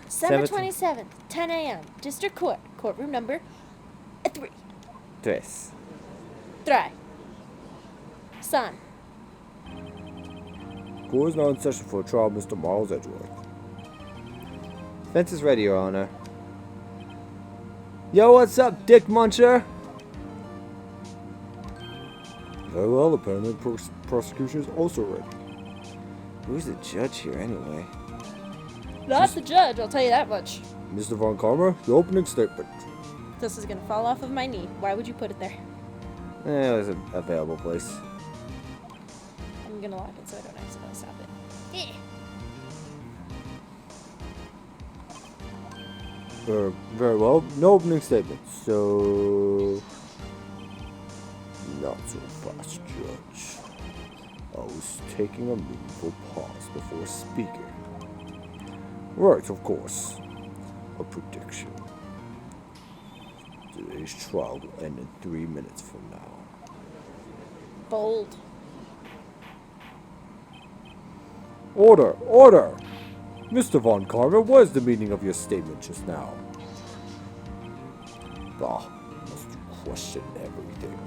December 27th, 10 a.m. District Court. Courtroom number 3. Tres. 3. Son. Court is now in session for trial, Mr. Miles Edgeworth. Defense is ready, Your Honor. Yo, what's up, Dick Muncher? Very well, apparently the prosecution is also ready. Who's the judge here, anyway? Not the judge, I'll tell you that much. Mr. Von Karma, your opening statement. This is gonna fall off of my knee. Why would you put it there? It was an available place. I'm gonna lock it so I don't accidentally stop it. Very well, no opening statement, so... Not so fast, Judge. I was taking a meaningful pause before speaking. Right, of course. A prediction. Today's trial will end in 3 minutes from now. Bold. Order! Order! Mr. Von Carver, what is the meaning of your statement just now? Must you question everything?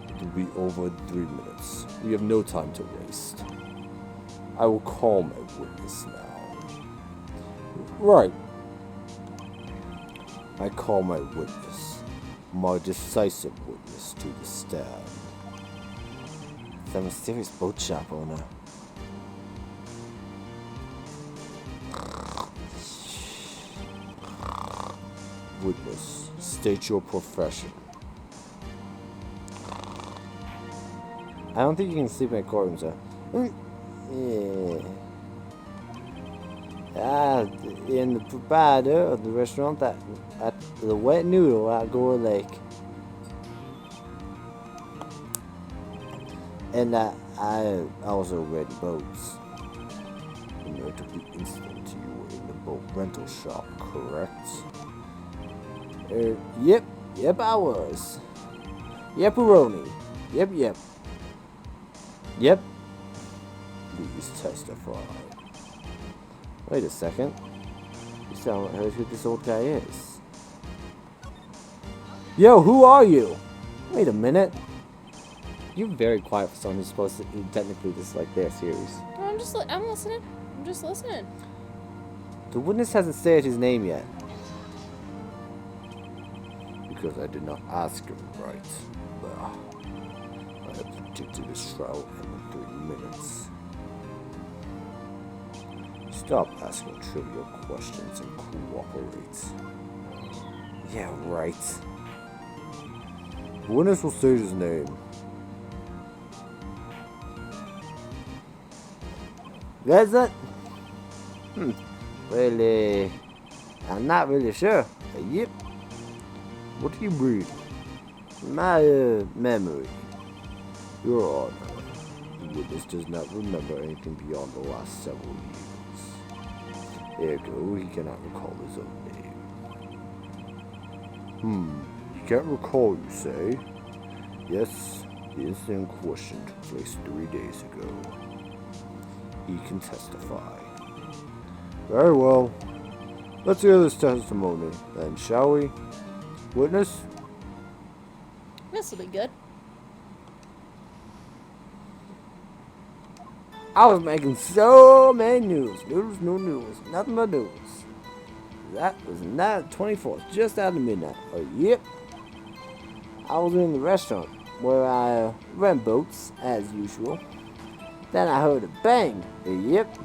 It will be over in 3 minutes. We have no time to waste. I will call my witness now. Right. I call my witness, my decisive witness, to the stand. The mysterious boat shop owner. Witness, state your profession. I don't think you can sleep in a courtroom, sir. In the proprietor of the restaurant that at the Wet Noodle at Gore Lake. And that I also read boats. The note of the incident, you were in the boat rental shop, correct? Yep, I was. Yep-a-roni. Yep. Please testify. Wait a second. You still haven't heard who this old guy is. Yo, who are you? Wait a minute. You're very quiet for someone who's supposed to technically just like their series. I'm listening. I'm just listening. The witness hasn't said his name yet. Because I did not ask him right. I have predicted this trial in 3 minutes. Stop asking trivial questions and cooperate. Yeah, right. The witness will state his name. That's it? Well, I'm not really sure. Yep. What do you read? My memory. Your Honor, the witness does not remember anything beyond the last several years. Ergo, he cannot recall his own name. You can't recall, you say? Yes, the incident in question took place 3 days ago. He can testify. Very well. Let's hear this testimony, then, shall we? Witness? This'll be good. I was making so many noodles, nothing but noodles. That was night 24th, just after midnight. Yep. I was in the restaurant where I rent boats, as usual. Then I heard a bang. Yep.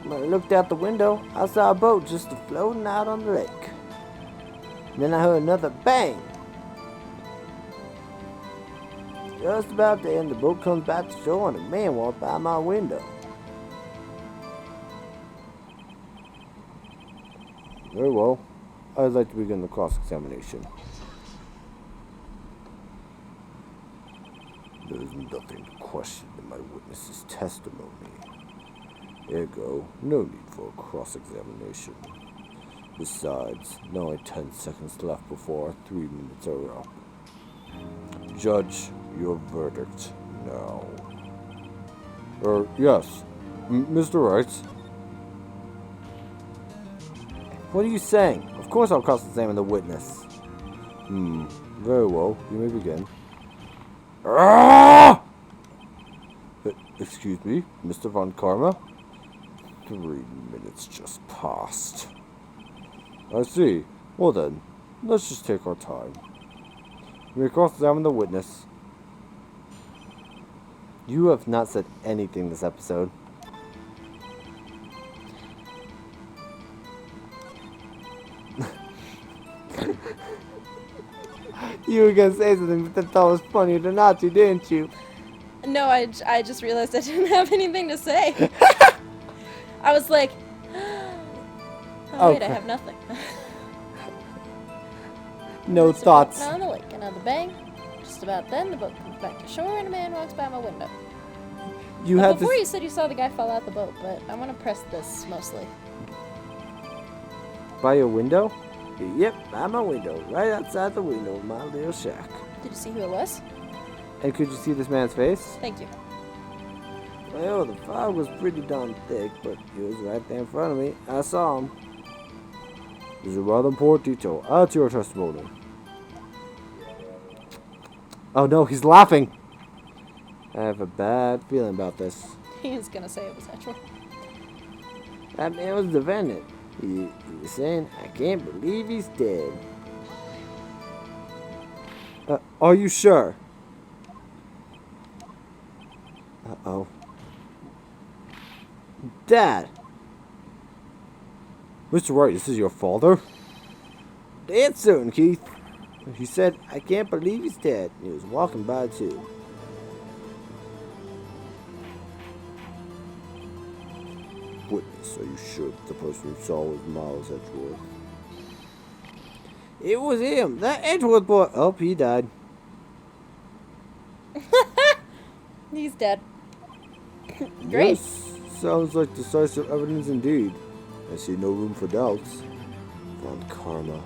When I looked out the window, I saw a boat just floating out on the lake. Then I heard another bang. Just about to end, the boat comes back to shore and a man walked by my window. Very well. I'd like to begin the cross-examination. There is nothing to question in my witness's testimony. Ergo, no need for a cross-examination. Besides, now only 10 seconds left before our 3 minutes are up. Judge, your verdict now. Yes, Mr. Wright. What are you saying? Of course I'll cross-examine the witness. Very well. You may begin. Ah! Excuse me, Mr. Von Karma? 3 minutes just passed. I see. Well then, let's just take our time. We may cross-examine the witness. You have not said anything this episode. You were gonna say something, but that was funnier than not to, didn't you? No, I just realized I didn't have anything to say. I was like, oh wait, I have nothing. No thoughts. On the lake, another bang. Just about then, the boat comes back to shore and a man walks by my window. You had before you said you saw the guy fall out the boat, but I want to press this mostly. By your window? Yep, by my window. Right outside the window of my little shack. Did you see who it was? And could you see this man's face? Thank you. Well, the fog was pretty darn thick, but he was right there in front of me. I saw him. This is a rather important detail. Add to your testimony. Oh no, he's laughing! I have a bad feeling about this. He was gonna say it was Edgeworth. That man was the defendant. He was saying, I can't believe he's dead. Are you sure? Uh-oh. Dad! Mr. Wright, this is your father? Dead certain, Keith. He said, I can't believe he's dead. He was walking by, too. Witness, are you sure that the person you saw was Miles Edgeworth? It was him, that Edgeworth boy. Oh, he died. He's dead. Great. Yes, sounds like decisive evidence indeed. I see no room for doubts. Von Karma.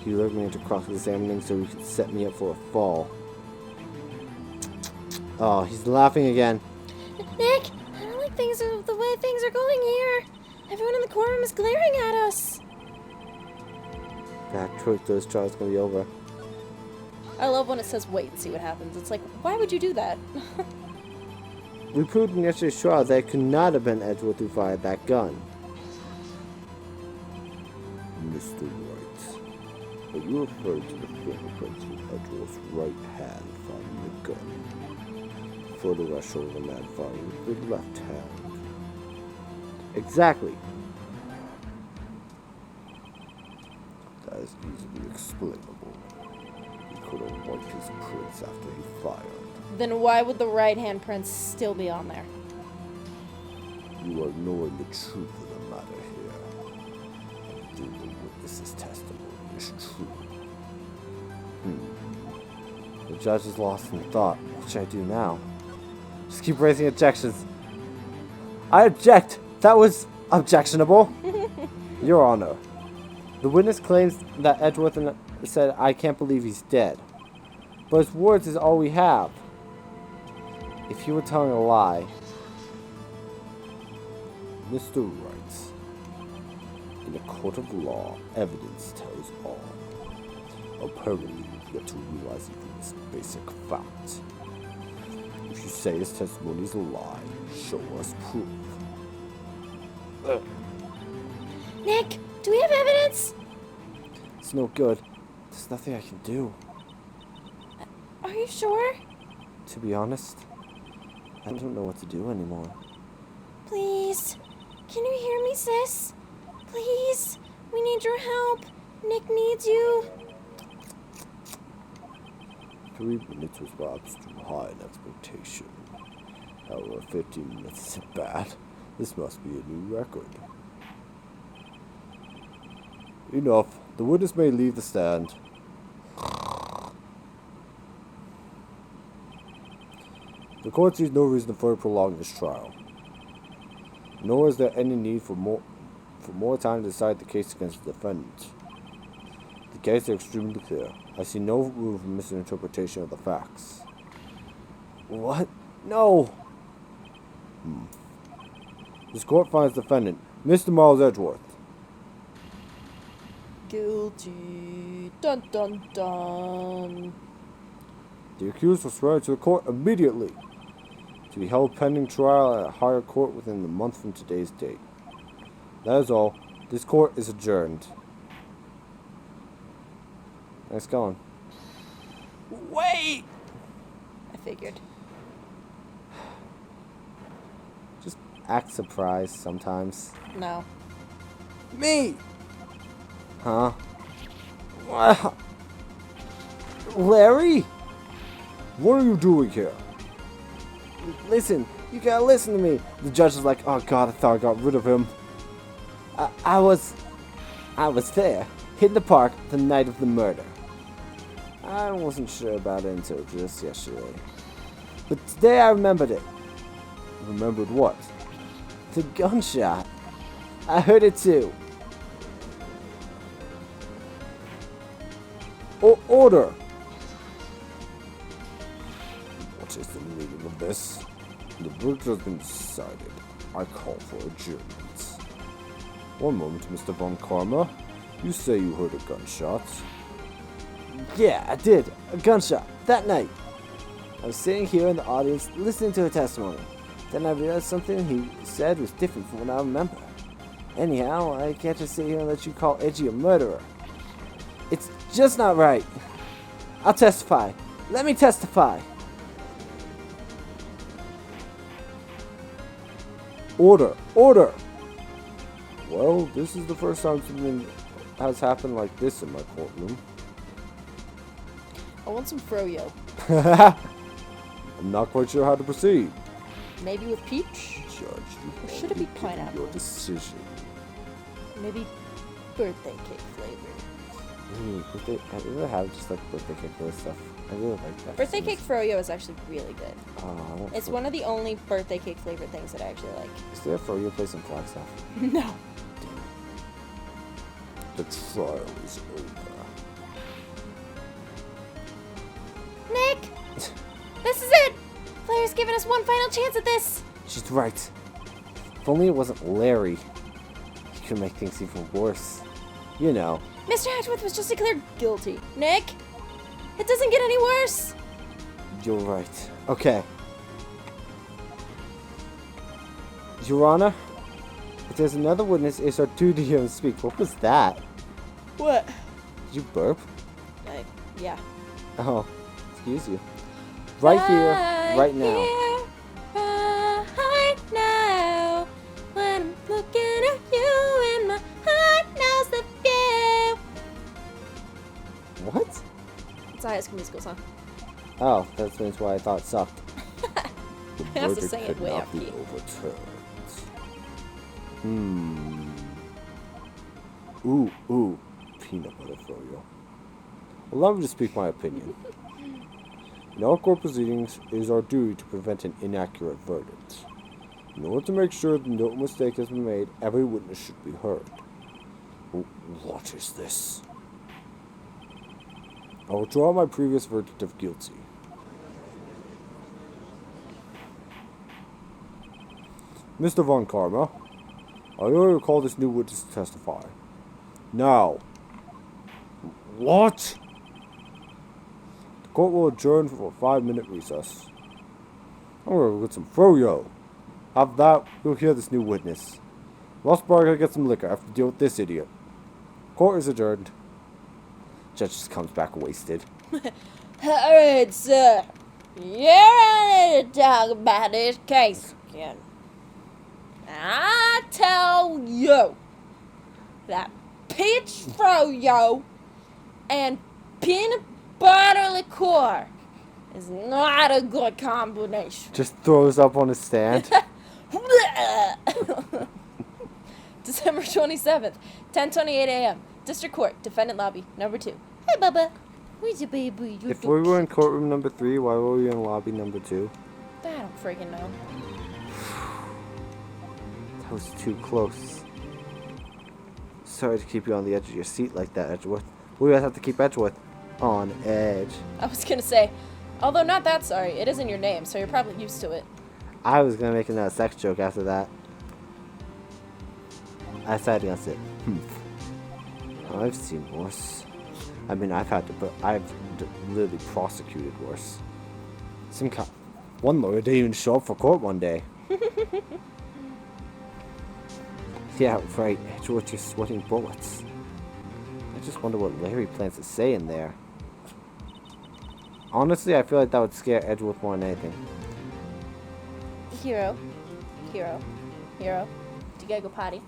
He lured me into cross-examining so he could set me up for a fall. Oh, he's laughing again. Nick, I don't like the way things are going here. Everyone in the courtroom is glaring at us. That trick, those trials gonna be over. I love when it says wait and see what happens. It's like, why would you do that? We proved in yesterday's trial that it could not have been Edgeworth who fired that gun. Mr. Wright, are you referring to the fingerprints from Edgeworth's right hand firing the gun? Photographs showing the man firing with the left hand. Exactly. That is easily explainable. He could have wiped his prints after he fired. Then why would the right hand prints still be on there? You are ignoring the truth of the matter here. I think the witness's testimony is true. The judge is lost in thought. What should I do now? Just keep raising objections. I object! That was objectionable! Your Honor, the witness claims that Edgeworth said, I can't believe he's dead. But his words is all we have. If you were telling a lie, Mr. Wright, in a court of law, evidence tells all. Apparently, you've yet to realize even this basic fact. If you say his testimony is a lie, show us proof. Nick, do we have evidence? It's no good. There's nothing I can do. Are you sure? To be honest, I don't know what to do anymore. Please. Can you hear me, sis? Please. We need your help. Nick needs you. 3 minutes was perhaps too high an expectation. However, 15 minutes isn't bad. This must be a new record. Enough. The witness may leave the stand. The court sees no reason to further prolong this trial. Nor is there any need for more time to decide the case against the defendant. The case is extremely clear. I see no room for misinterpretation of the facts. What? No! This court finds defendant, Mr. Miles Edgeworth. Guilty. Dun dun dun. The accused was sworn to the court immediately, to be held pending trial at a higher court within the month from today's date. That is all. This court is adjourned. Nice going. Wait! I figured. Just act surprised sometimes. No. Me! Huh? Wow. Larry? What are you doing here? Listen, you gotta listen to me. The judge is like, oh god, I thought I got rid of him. I was there, in the park, the night of the murder. I wasn't sure about it until just yesterday. But today I remembered it. Remembered what? The gunshot. I heard it too. Order! What is the meaning of this? The verdict has been decided. I call for adjournment. One moment, Mr. Von Karma. You say you heard a gunshot. Yeah, I did. A gunshot. That night. I was sitting here in the audience listening to her testimony. Then I realized something he said was different from what I remember. Anyhow, I can't just sit here and let you call Edgy a murderer. It's just not right. I'll testify. Let me testify. Order! Order! Well, this is the first time something has happened like this in my courtroom. I want some froyo. I'm not quite sure how to proceed. Maybe with peach? Judge, Or should it be pineapple? Your decision. Maybe birthday cake flavor. Have you ever had just like birthday cake flavor stuff? I really like that. Birthday cake froyo is actually really good. Oh, It's one of the only birthday cake flavored things that I actually like. Is there a froyo place in Flagstaff? No. The trial is over. Nick! This is it! Claire's given us one final chance at this! She's right. If only it wasn't Larry. He could make things even worse. You know. Mr. Hatchworth was just declared guilty. Nick! It doesn't get any worse! You're right. Okay. Your Honor, if there's another witness, it's our duty to speak. What was that? What? Did you burp? Yeah. Oh, excuse you. Right here, right now. Here, right now. When I'm looking at you and my heart knows the view. What? It's a High School Musical song. Oh, that explains why I thought it sucked. The I have to verdict sing it could way not off be key. overturned. Ooh, peanut butter froyo. Allow me to speak my opinion. In all court proceedings, it is our duty to prevent an inaccurate verdict. In order to make sure that no mistake has been made, every witness should be heard. What is this? I will draw my previous verdict of guilty. Mr. Von Karma, I order to call this new witness to testify. Now. What? The court will adjourn for a 5-minute recess. I'm gonna go get some froyo. After that, we'll hear this new witness. Lost bar, gotta get some liquor. I have to deal with this idiot. Court is adjourned. Judge just comes back wasted. Alright, sir. You're ready to talk about this case again. I tell you that peach froyo and peanut butter liqueur is not a good combination. Just throws up on his stand. December 27th, 10:28 a.m. District Court, Defendant Lobby, number 2. Hey, Bubba. Where's your baby? If we were in courtroom number 3, why were we in lobby number 2? I don't freaking know. That was too close. Sorry to keep you on the edge of your seat like that, Edgeworth. We always have to keep Edgeworth on edge. I was gonna say, although not that sorry, it isn't your name, so you're probably used to it. I was gonna make another sex joke after that. I decided against it. I've seen worse. I mean, I've literally prosecuted worse. One lawyer didn't even show up for court one day. Yeah, right. Edgeworth, you're sweating bullets. I just wonder what Larry plans to say in there. Honestly, I feel like that would scare Edgeworth more than anything. Hero. Do you gotta go potty?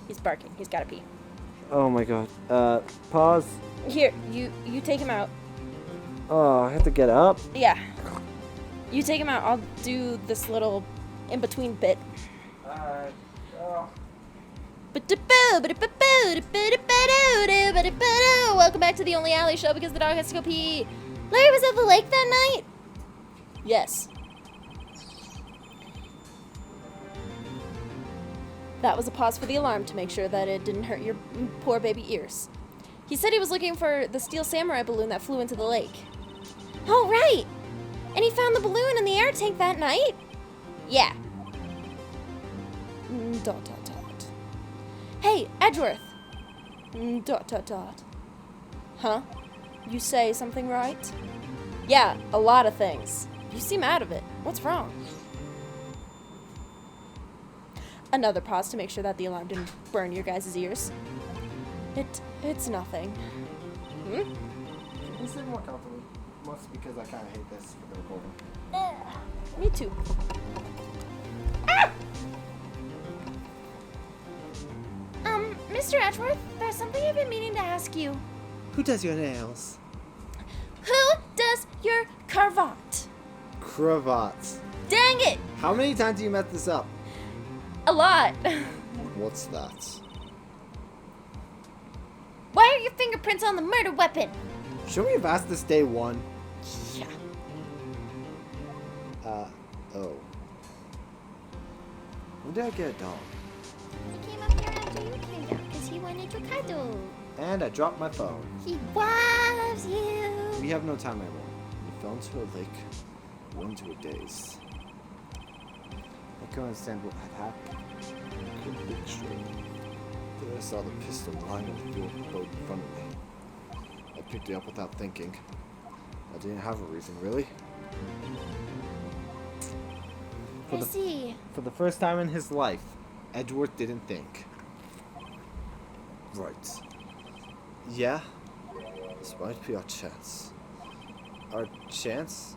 He's barking. He's gotta pee. Oh my god. Pause. Here, you take him out. Oh, I have to get up? Yeah. You take him out. I'll do this little in-between bit. Alright. Welcome back to the Only Alley Show because the dog has to go pee. Larry was at the lake that night? Yes. That was a pause for the alarm to make sure that it didn't hurt your poor baby ears. He said he was looking for the steel samurai balloon that flew into the lake. Oh, right! And he found the balloon in the air tank that night? Yeah. ... Hey, Edgeworth! ... Huh? You say something right? Yeah, a lot of things. You seem out of it. What's wrong? Another pause to make sure that the alarm didn't burn your guys' ears. It's nothing. Can you sit more comfortably? Mostly because I kind of hate this for the recording. Me too. Ah! Mr. Edgeworth, there's something I've been meaning to ask you. Who does your nails? Who does your cravat? Cravats. Dang it! How many times do you mess this up? A lot. What's that? Why are your fingerprints on the murder weapon? Should we have asked this day one? Yeah. Oh. When did I get a dog? He came up here after you came down because he wanted to cuddle. And I dropped my phone. He loves you. We have no time anymore. We fell into a lake. Went into a daze. I can't understand what had happened. I couldn't think straight. Then I saw the pistol lying on the field boat in front of me. I picked it up without thinking. I didn't have a reason, really. I see. For the first time in his life, Edgeworth didn't think. Right. Yeah, this might be our chance. Our chance?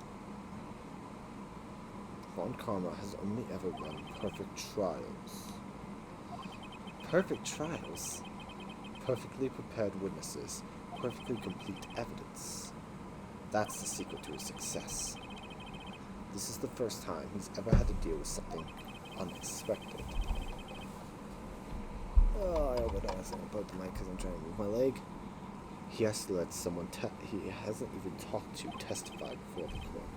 Von Karma has only ever run perfect trials. Perfect trials? Perfectly prepared witnesses, perfectly complete evidence. That's the secret to his success. This is the first time he's ever had to deal with something unexpected. Oh, I hope I don't have something about the mic because I'm trying to move my leg. He has to let someone he hasn't even talked to testify before the court.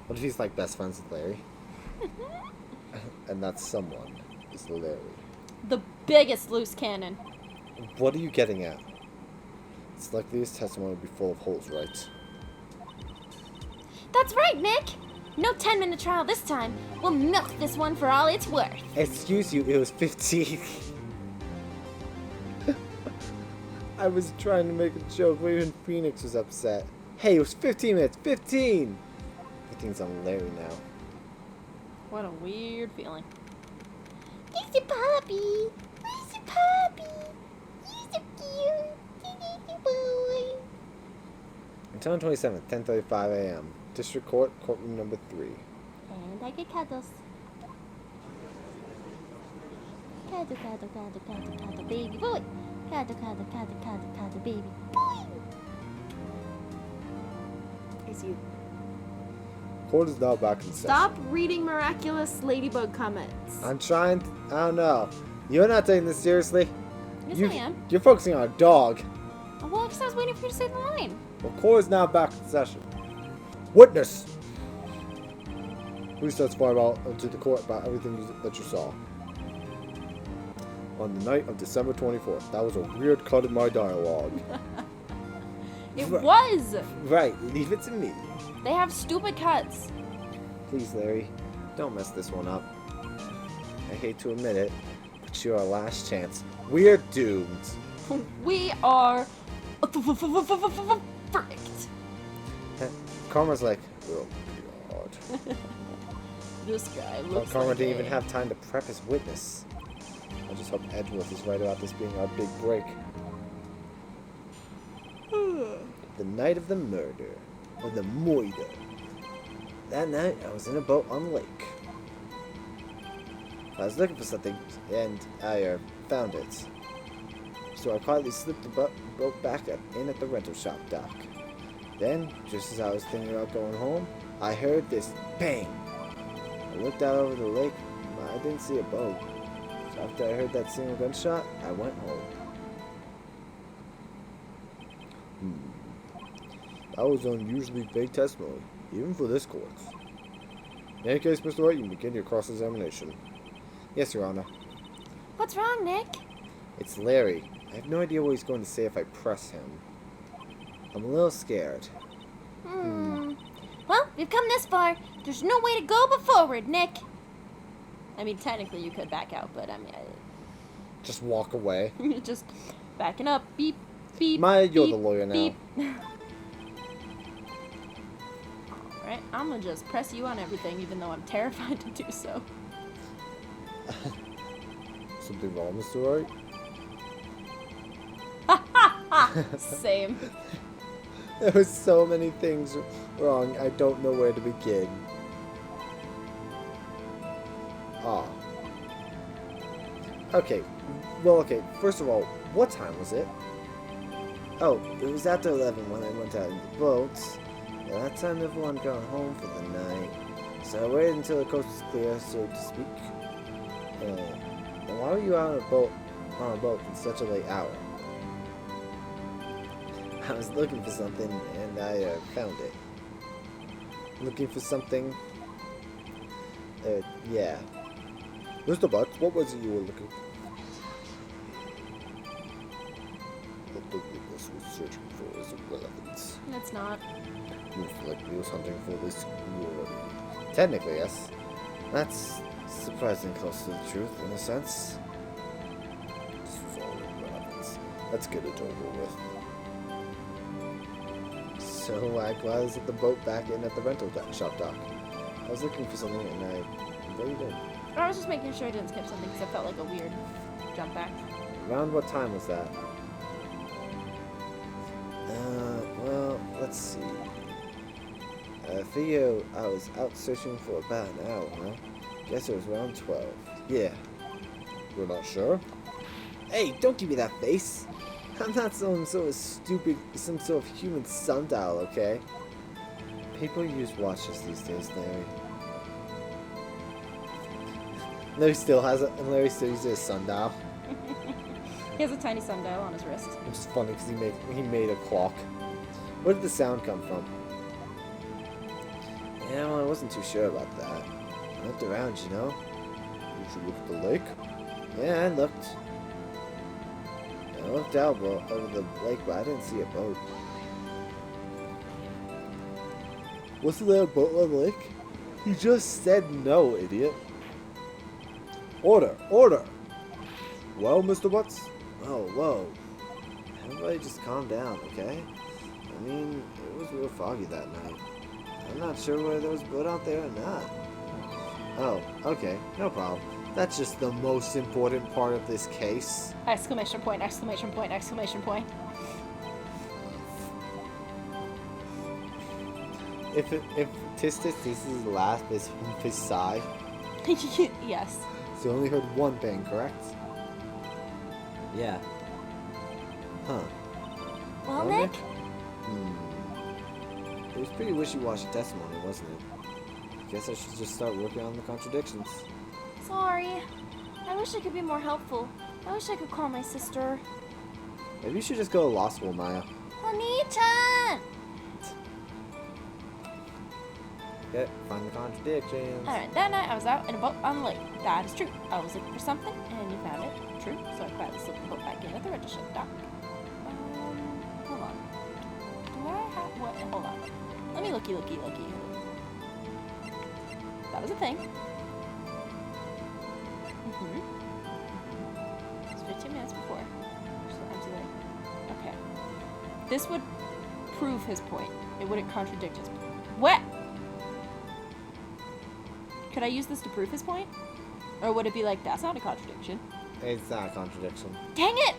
What if he's like best friends with Larry? And that someone is Larry. The biggest loose cannon. What are you getting at? It's likely his testimony will be full of holes, right? That's right, Nick. No 10-minute trial this time. We'll milk this one for all it's worth. Excuse you, it was 15. I was trying to make a joke, but even Phoenix was upset. Hey, it was 15 minutes. 15! Everything's on Larry now. What a weird feeling. He's a puppy. He's a puppy. He's so cute. He's a boy. Until 27th, 10:35 a.m. District Court, courtroom number 3. And I get cuddles. Cuddle, cuddle, cuddle, cuddle, cuddle, baby boy. Cuddle, cuddle, cuddle, cuddle, cuddle, baby boy. It's you. Court is now back in session. Stop reading miraculous ladybug comments. I'm trying to, I don't know. You're not taking this seriously? Yes, I am. You're focusing on a dog. Oh, well, because I was waiting for you to say the line. Well, court is now back in session. Witness! Please testify to the court about everything that you saw. On the night of December 24th. That was a weird cut in my dialogue. It was! Right, leave it to me. They have stupid cuts. Please, Larry, don't mess this one up. I hate to admit it, but you're our last chance. We're doomed. We are perfect. Karma's like, oh god. This guy looks Karma like didn't even have time to prep his witness. I just hope Edgeworth is right about this being our big break. The night of the murder. Or the murder. That night, I was in a boat on the lake. I was looking for something, and I found it. So I quietly slipped the boat back in at the rental shop dock. Then, just as I was thinking about going home, I heard this bang. I looked out over the lake, but I didn't see a boat. So after I heard that single gunshot, I went home. That was unusually vague testimony, even for this court. In any case, Mr. Wright, you begin your cross-examination. Yes, Your Honor. What's wrong, Nick? It's Larry. I have no idea what he's going to say if I press him. I'm a little scared. Well, we've come this far. There's no way to go but forward, Nick. I mean, technically you could back out, but I mean... Just walk away. just backing up. Beep, beep, Maya, you're beep, the lawyer now. beep. Alright, I'm gonna just press you on everything, even though I'm terrified to do so. Something wrong, Mr. Wright? Same. There was so many things wrong, I don't know where to begin. Ah. Okay. Well, okay. First of all, what time was it? Oh, it was after 11 when I went out in the boat. At that time, everyone got home for the night. So I waited until the coast was clear, so to speak. And why were you out on a boat in such a late hour? I was looking for something, and I found it. Looking for something? Yeah. Mr. Butts, what was it you were looking for? What the witness was searching for is irrelevant. It's not. You feel like he was hunting for this glory. Technically, yes. That's surprisingly close to the truth, in a sense. This was all irrelevant. Let's get it over with. So I was at the boat back in at the rental shop dock. I was looking for something and I really did. I was just making sure I didn't skip something because it felt like a weird jump back. Around what time was that? Well, let's see. I figure I was out searching for about an hour, huh? Guess it was around 12. Yeah. You're not sure? Hey, don't give me that face! I'm not some sort of stupid, some sort of human sundial, okay? People use watches these days, Larry. Larry still uses a sundial. He has a tiny sundial on his wrist. Which is funny because he made a clock. Where did the sound come from? Yeah, well, I wasn't too sure about that. I looked around, you know. Did you look at the lake? Yeah, I looked. I looked out over the lake, but I didn't see a boat. Wasn't there a boat on the lake? You just said no, idiot. Order! Order! Well, Mr. Butts? Oh, whoa. Everybody just calm down, okay? I mean, it was real foggy that night. I'm not sure whether there was a boat out there or not. Oh, okay. No problem. That's just the most important part of this case. Exclamation point, exclamation point, exclamation point. If Tis's laugh is his sigh, Yes. so you only heard one bang, correct? Yeah. Huh. Well, Well, Nick? It was pretty wishy-washy testimony, wasn't it? Guess I should just start working on the contradictions. Sorry. I wish I could be more helpful. I wish I could call my sister. Maybe you should just go to law school, Maya. Anita! Yeah, find the contradictions. Alright, that night I was out in a boat on the lake. That is true. I was looking for something, and you found it. True. So I quietly slipped the boat back in at the rental ship dock. Hold on. Do I have what? Hold on. Let me looky. That was a thing. It was 15 minutes before. So empty lake. This would prove his point. It wouldn't contradict his point. What? Could I use this to prove his point? Or would it be like, that's not a contradiction? It's not a contradiction. Dang it!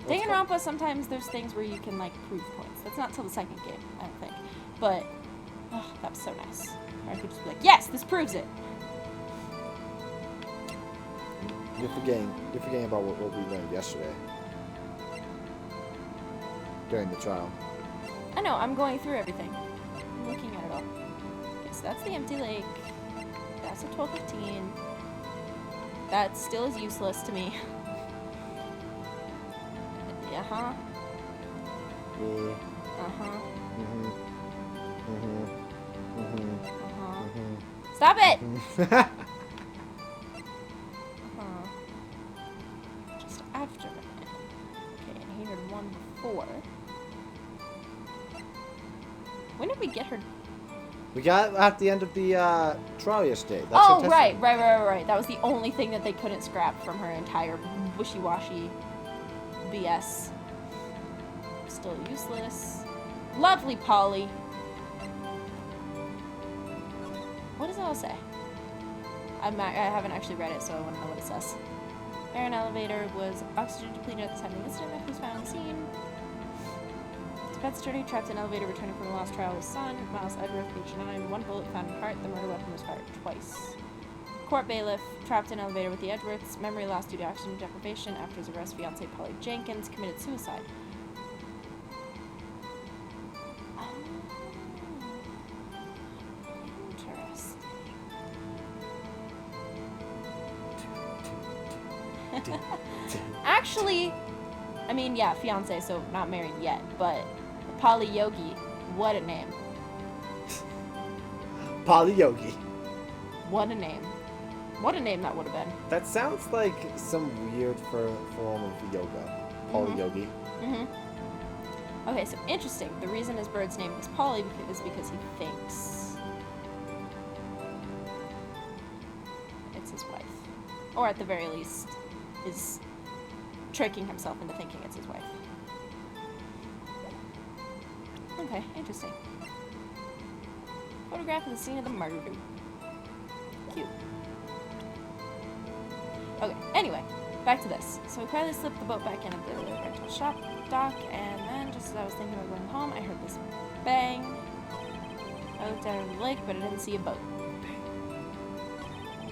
Danganronpa, sometimes there's things where you can, like, prove points. That's not till the second game, I don't think. But, oh, that was so nice. Or I could just be like, yes, this proves it! You're forgetting about what we learned yesterday. During the trial. I know, I'm going through everything. I'm looking at it all. Okay, so that's the empty lake. That's a 1215. That still is useless to me. Uh-huh. Yeah. Uh-huh. Mhm. Mhm. Mhm. Uh-huh. Mhm. Stop it! Mhm. Just after it. Okay, and he heard one before. When did we get her? We got at the end of the trial yesterday. That's her Oh, testimony. right. That was the only thing that they couldn't scrap from her entire wishy-washy BS. Still useless. Lovely Polly. What does it all say? I haven't actually read it, so I want to know what it says. Baron elevator was oxygen depleted at the time of the incident. That was found on the scene. Defense attorney trapped in elevator returning from a lost trial with son. Miles Edgeworth, page 9. One bullet found in heart. The murder weapon was fired twice. Court bailiff trapped in elevator with the Edgeworths. Memory lost due to oxygen deprivation. After his arrest, fiancee Polly Jenkins committed suicide. Interesting. Actually, I mean, yeah, fiance, so not married yet, but Polly Yogi, what a name. Polly Yogi. What a name. What a name that would have been. That sounds like some weird form of yoga. Polly Yogi. Mm-hmm. Okay, so interesting. The reason his bird's name was Polly is because he thinks it's his wife. Or at the very least, is tricking himself into thinking it's his wife. Okay, interesting. Photograph of the scene of the murder. Cute. Okay, anyway, back to this. So we quietly slipped the boat back in at the rental shop dock, and then just as I was thinking about going home, I heard this bang. I looked out over the lake, but I didn't see a boat.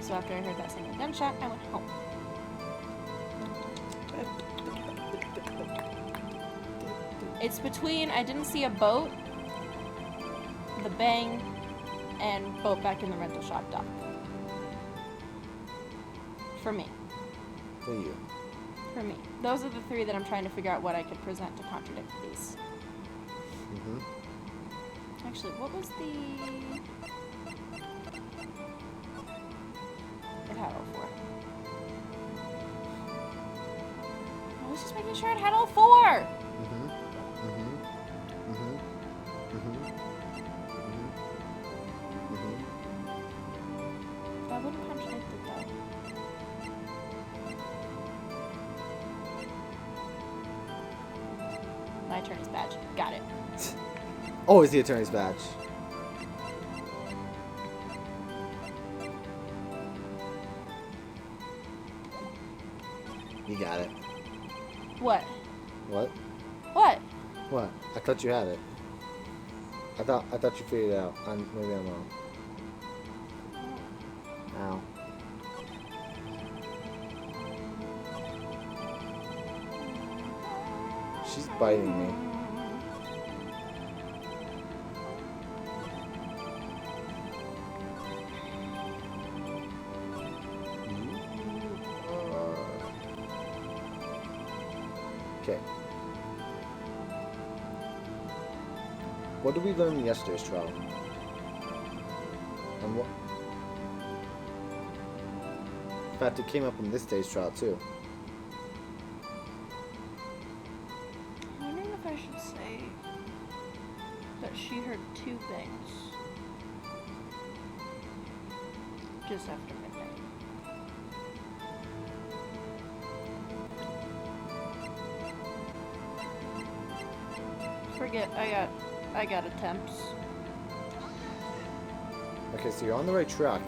So after I heard that single gunshot, I went home. It's between I didn't see a boat, the bang, and boat back in the rental shop dock. For me. For you. For me. Those are the three that I'm trying to figure out what I could present to contradict these. Mm-hmm. Actually, what was the... It had all four. I was just making sure it had all four! Mm-hmm. Mm-hmm. Mm-hmm. Mm-hmm. Mm-hmm. That wouldn't contradict it, though. My attorney's badge. Got it. Always the attorney's badge. You got it. What? What? What? What? I thought you had it. I thought you figured it out. Maybe I'm wrong. Ow. She's biting me. Okay. What did we learn in yesterday's trial? And what? In fact, it came up in this day's trial too. I'm wondering if I should say that she heard two bangs just after midnight. Forget, I got attempts. Okay, so you're on the right track.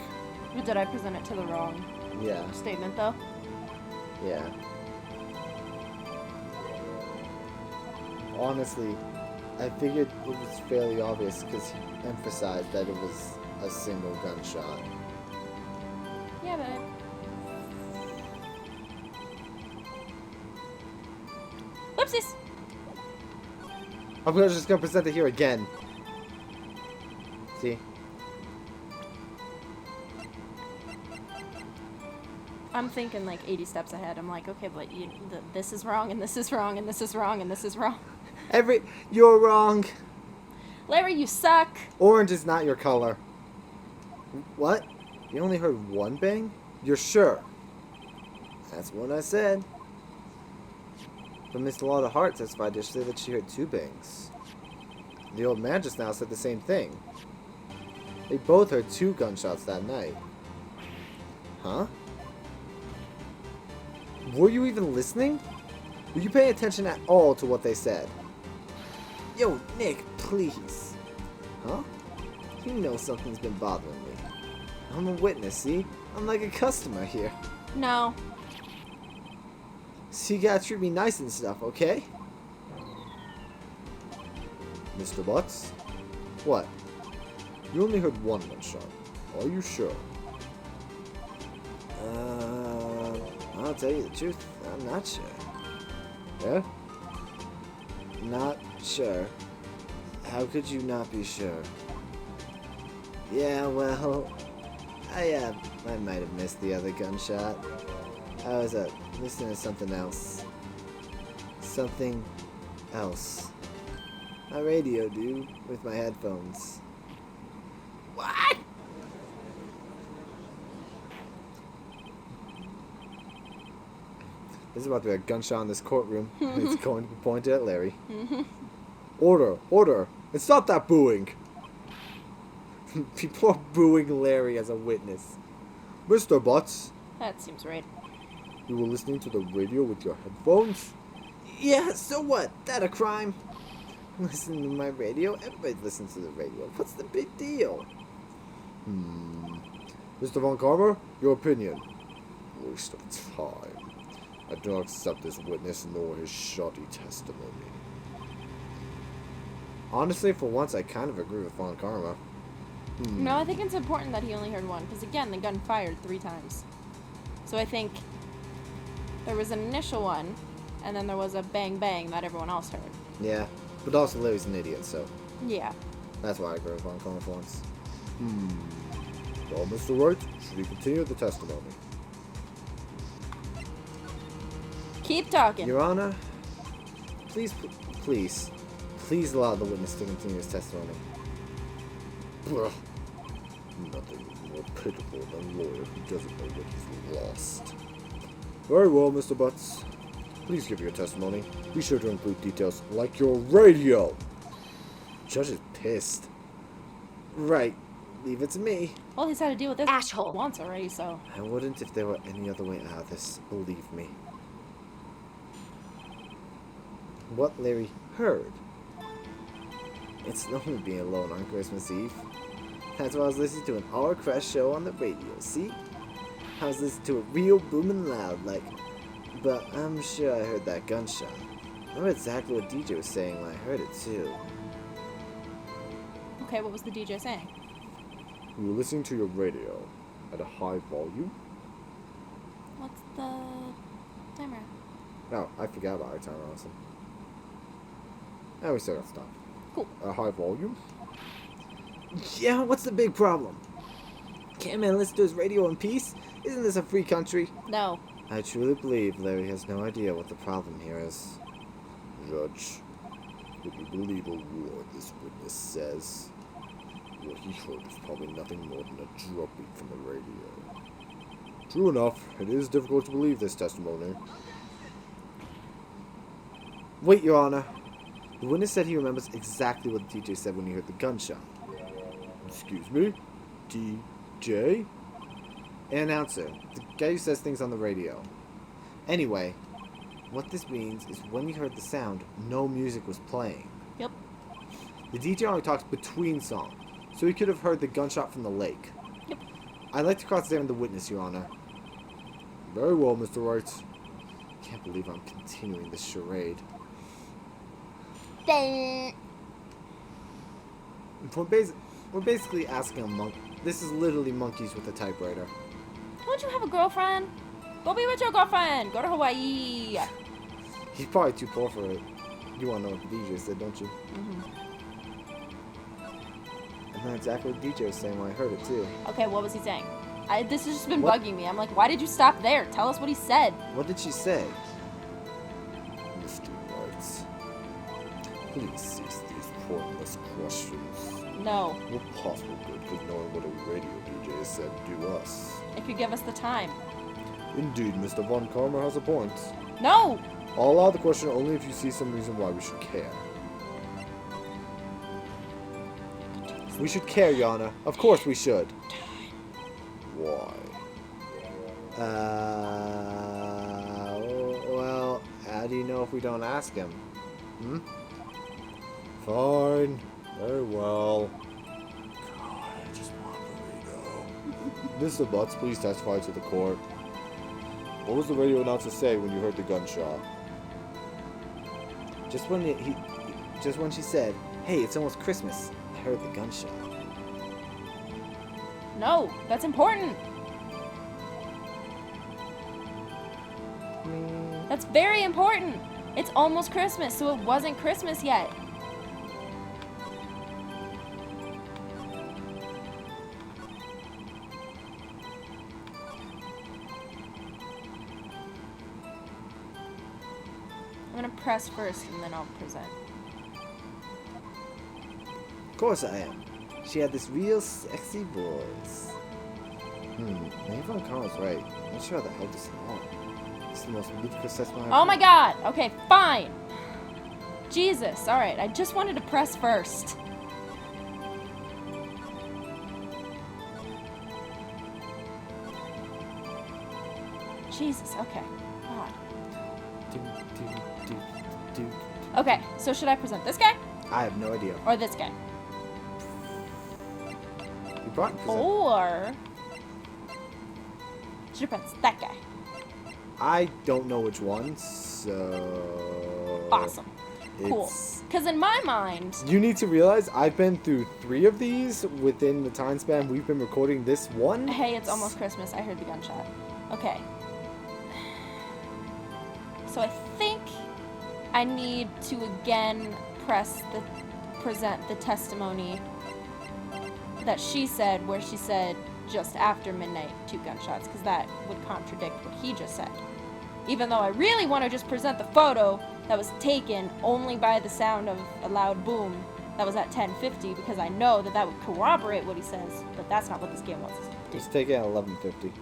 Did I present it to the wrong Yeah. statement, though? Yeah. Honestly, I figured it was fairly obvious because he emphasized that it was a single gunshot. Yeah, but... Whoopsies! I'm just gonna present it here again. See? I'm thinking like 80 steps ahead. I'm like, okay, but this is wrong, and this is wrong, and this is wrong, and this is wrong. You're wrong. Larry, you suck. Orange is not your color. What? You only heard one bang? You're sure? That's what I said. But Miss Law of the Heart testified yesterday that she heard 2 bangs. The old man just now said the same thing. They both heard 2 gunshots that night. Huh? Were you even listening? Were you paying attention at all to what they said? Yo, Nick, please. Huh? You know something's been bothering me. I'm a witness, see? I'm like a customer here. No. So you gotta treat me nice and stuff, okay? Mr. Butts? What? You only heard 1 gunshot. Are you sure? I'll tell you the truth. I'm not sure. Yeah? Not sure. How could you not be sure? Yeah, well, I might have missed the other gunshot. I was listening to something else. Something else. My radio, dude, with my headphones. What? This is about to be a gunshot in this courtroom. It's going to be pointed at Larry. Order! Order! And stop that booing! People are booing Larry as a witness. Mr. Butts, That seems right. you were listening to the radio with your headphones? Yeah, so what? That a crime? Listen to my radio? Everybody listens to the radio. What's the big deal? Mr. Von Carver, your opinion? Waste of time. I do not accept this witness nor his shoddy testimony. Honestly, for once, I kind of agree with Von Karma. No, I think it's important that he only heard 1, because again, the gun fired 3 times. So I think there was an initial one, and then there was a bang bang that everyone else heard. Yeah, but also Larry's an idiot, so Yeah. that's why I agree with Von Karma for once. Well, Mr. Wright, should we continue the testimony? Keep talking. Your Honor, please allow the witness to continue his testimony. Ugh. Nothing is more pitiful than a lawyer who doesn't know what he's lost. Very well, Mr. Butts. Please give your testimony. Be sure to include details like your radio. Judge is pissed. Right. Leave it to me. Well, he's had to deal with this Asshole. once already, so... I wouldn't if there were any other way out of this. Believe me. What Larry heard. It's lonely being alone on Christmas Eve. That's why I was listening to an all-crash show on the radio, see? I was listening to it real booming loud, like... But I'm sure I heard that gunshot. I know exactly what DJ was saying when I heard it, too. Okay, what was the DJ saying? You were listening to your radio at a high volume? What's the timer? No, I forgot about our timer, honestly. We still got stop. Cool. A high volume? Yeah, what's the big problem? Can't man listen to his radio in peace? Isn't this a free country? No. I truly believe Larry has no idea what the problem here is. Judge, would you believe a word this witness says? What he heard is probably nothing more than a drumbeat from the radio. True enough, it is difficult to believe this testimony. Wait, Your Honor. The witness said he remembers exactly what the DJ said when he heard the gunshot. Excuse me? DJ? An announcer. The guy who says things on the radio. Anyway, what this means is when he heard the sound, no music was playing. Yep. The DJ only talks between songs, so he could have heard the gunshot from the lake. Yep. I'd like to cross-examine the witness, Your Honor. Very well, Mr. Wright. Can't believe I'm continuing this charade. We're basically asking a monk. This is literally monkeys with a typewriter. Don't you have a girlfriend? Go be with your girlfriend. Go to Hawaii. He's probably too poor for it. You want to know what the DJ said, don't you? Mm-hmm. And that's exactly what the DJ was saying when I heard it, too. Okay, what was he saying? This has just been What? bugging me. I'm like, why did you stop there? Tell us what he said. What did she say? Mr. Wright, please cease these pointless questions. No. What possible good could knowing what a radio DJ has said do us? It could give us the time. Indeed, Mr. Von Karma has a point. No! I'll allow the question only if you see some reason why we should care. We should care, Yana. Of course we should. Why? Well, how do you know if we don't ask him? Fine. Very well. God, I just want burrito. Mr. Butts, please testify to the court. What was the radio announcer say when you heard the gunshot? Just when she said, "Hey, it's almost Christmas," I heard the gunshot. No, that's important. That's very important. It's almost Christmas, so it wasn't Christmas yet. I'm gonna press first and then I'll present. Of course I am. She had this real sexy voice. Maybe Von Karma's right. I'm not sure how the hell this is long. It's the most ludicrous testimony I've Oh my heard. god! Okay, fine! Jesus, alright, I just wanted to press first. Jesus, okay. God. Okay, so should I present this guy? I have no idea. Or this guy? You brought Or should I present that guy? I don't know which one, so... Awesome. Cool. It's- Because in my mind... You need to realize I've been through 3 of these within the time span we've been recording this one. Hey, it's almost Christmas. I heard the gunshot. Okay. So I think I need to again present the testimony that she said, where she said just after midnight 2 gunshots, because that would contradict what he just said. Even though I really want to just present the photo that was taken only by the sound of a loud boom that was at 10:50, because I know that would corroborate what he says, but that's not what this game wants us to do. Just take it at 11:50.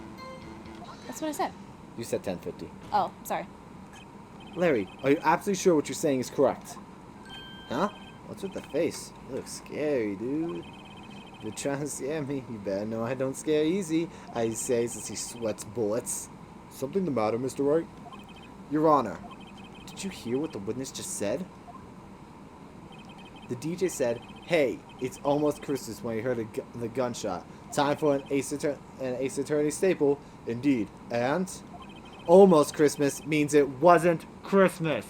That's what I said. You said 10:50. Oh, sorry. Larry, are you absolutely sure what you're saying is correct? Huh? What's with the face? You look scary, dude. If you're trying to scare me, you better know I don't scare easy, I say since he sweats bullets. Something the matter, Mr. Wright? Your Honor, did you hear what the witness just said? The DJ said, "Hey, it's almost Christmas," when he heard the gunshot. Time for an Ace Attorney staple, indeed. And almost Christmas means it wasn't Christmas.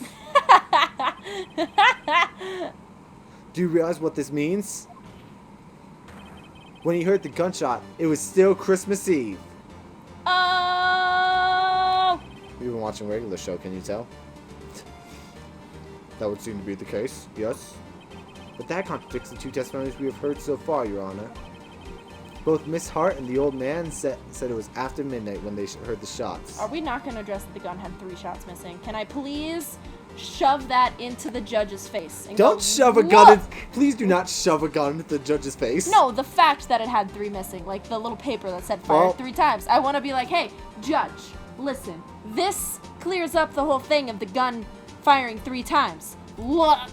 Do you realize what this means? When he heard the gunshot, it was still Christmas Eve. Oh! You've been watching a regular show, can you tell? That would seem to be the case, yes. But that contradicts the 2 testimonies we have heard so far, Your Honor. Both Miss Hart and the old man said it was after midnight when they heard the shots. Are we not going to address that the gun had 3 shots missing? Can I please shove that into the judge's face? And Don't go, shove a gun in, "Look!" please do not shove a gun into the judge's face. No, the fact that it had 3 missing, like the little paper that said fired Well- 3 times. I want to be like, hey, judge, listen, this clears up the whole thing of the gun firing 3 times. Look!